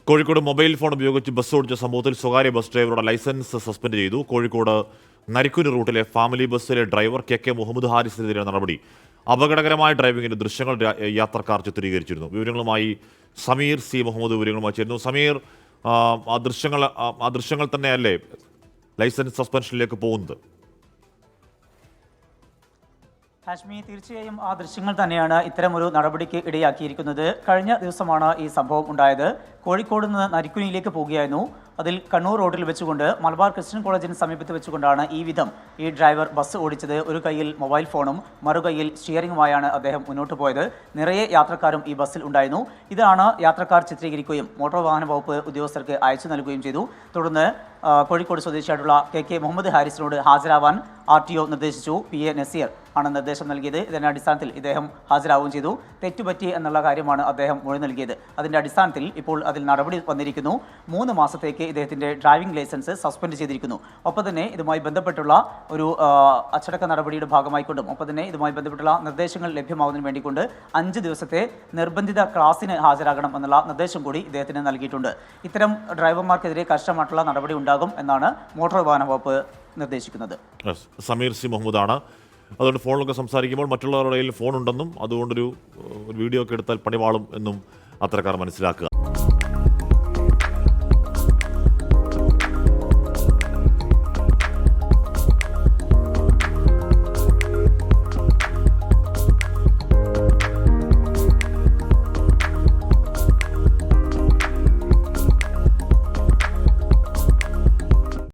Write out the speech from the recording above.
Kozhikode mobile phone ഉപയോഗിച്ച് bus ഓടിച്ച സംഭവത്തിൽ സ്വകാര്യ ബസ് ഡ്രൈവറുടെ ലൈസൻസ് സസ്പെൻഡ് ചെയ്തു. കോഴിക്കോട് നരിക്കുനി റൂട്ടിലെ ഫാമിലി ബസ്സിലെ ഡ്രൈവർ കെ മുഹമ്മദ് ഹാരിസിനെതിരെ നടപടി. അപകടകരമായ ഡ്രൈവിംഗിന്റെ ദൃശ്യങ്ങൾ യാത്രക്കാർ ചിത്രീകരിച്ചിരുന്നു. വിവരങ്ങളുമായി സമീർ സി മുഹമ്മദ് വിവരങ്ങളുമായി ചേരുന്നു. സമീർ, ആ ദൃശ്യങ്ങൾ തന്നെയല്ലേ ലൈസൻസ് സസ്പെൻഷനിലേക്ക് പോകുന്നത്? ഹാഷ്മി, തീർച്ചയായും ആ ദൃശ്യങ്ങൾ തന്നെയാണ് ഇത്തരമൊരു നടപടിക്ക് ഇടയാക്കിയിരിക്കുന്നത്. കഴിഞ്ഞ ദിവസമാണ് ഈ സംഭവം ഉണ്ടായത്. കോഴിക്കോട് നിന്ന് നരിക്കുനിയിലേക്ക് പോവുകയായിരുന്നു. അതിൽ കണ്ണൂർ റോഡിൽ വെച്ചുകൊണ്ട് മലബാർ ക്രിസ്ത്യൻ കോളേജിന് സമീപത്ത് വെച്ചുകൊണ്ടാണ് ഈ ഡ്രൈവർ ബസ് ഓടിച്ചത്. ഒരു കയ്യിൽ മൊബൈൽ ഫോണും മറുകൈയിൽ സ്റ്റിയറിംഗുമായാണ് അദ്ദേഹം മുന്നോട്ട് പോയത്. നിറയെ യാത്രക്കാരും ഈ ബസ്സിൽ ഉണ്ടായിരുന്നു. ഇതാണ് യാത്രക്കാർ ചിത്രീകരിക്കുകയും മോട്ടോർ വാഹന വകുപ്പ് ഉദ്യോഗസ്ഥർക്ക് അയച്ചു നൽകുകയും ചെയ്തു. തുടർന്ന് കോഴിക്കോട് സ്വദേശിയായിട്ടുള്ള കെ മുഹമ്മദ് ഹാരിസിനോട് ഹാജരാവാൻ RTO നിർദ്ദേശിച്ചു. PA നസീർ ആണ് നിർദ്ദേശം നൽകിയത്. ഇതിന്റെ അടിസ്ഥാനത്തിൽ ഇദ്ദേഹം ഹാജരാവുകയും ചെയ്തു. തെറ്റുപറ്റി എന്നുള്ള കാര്യമാണ് അദ്ദേഹം മൊഴി നൽകിയത്. അതിന്റെ അടിസ്ഥാനത്തിൽ ഇപ്പോൾ അതിൽ നടപടി വന്നിരിക്കുന്നു. 3 മാസത്തേക്ക് ഇദ്ദേഹത്തിന്റെ ഡ്രൈവിംഗ് ലൈസൻസ് സസ്പെൻഡ് ചെയ്തിരിക്കുന്നു. ഒപ്പം തന്നെ ഇതുമായി ബന്ധപ്പെട്ടുള്ള ഒരു അച്ചടക്ക നടപടിയുടെ ഭാഗമായിക്കൊണ്ടും ഒപ്പം തന്നെ ഇതുമായി ബന്ധപ്പെട്ടുള്ള നിർദ്ദേശങ്ങൾ ലഭ്യമാവുന്നതിന് വേണ്ടിക്കൊണ്ട് 5 ദിവസത്തെ നിർബന്ധിത ക്ലാസിന് ഹാജരാകണം എന്നുള്ള നിർദ്ദേശം കൂടി ഇദ്ദേഹത്തിന് നൽകിയിട്ടുണ്ട്. ഇത്തരം ഡ്രൈവർമാർക്കെതിരെ കർശനമായിട്ടുള്ള നടപടി ഉണ്ടാകും എന്നാണ് മോട്ടോർ വാഹന വകുപ്പ് നിർദ്ദേശിക്കുന്നത്. സമീർ സി മുഹമ്മദാണ്. അതുകൊണ്ട് ഫോണിലൊക്കെ സംസാരിക്കുമ്പോൾ മറ്റുള്ളവരുടെ കയ്യിൽ ഫോൺ ഉണ്ടെന്നും അതുകൊണ്ടൊരു വീഡിയോ ഒക്കെ എടുത്താൽ പണിവാളും എന്നും അത്തരക്കാർ മനസ്സിലാക്കുക.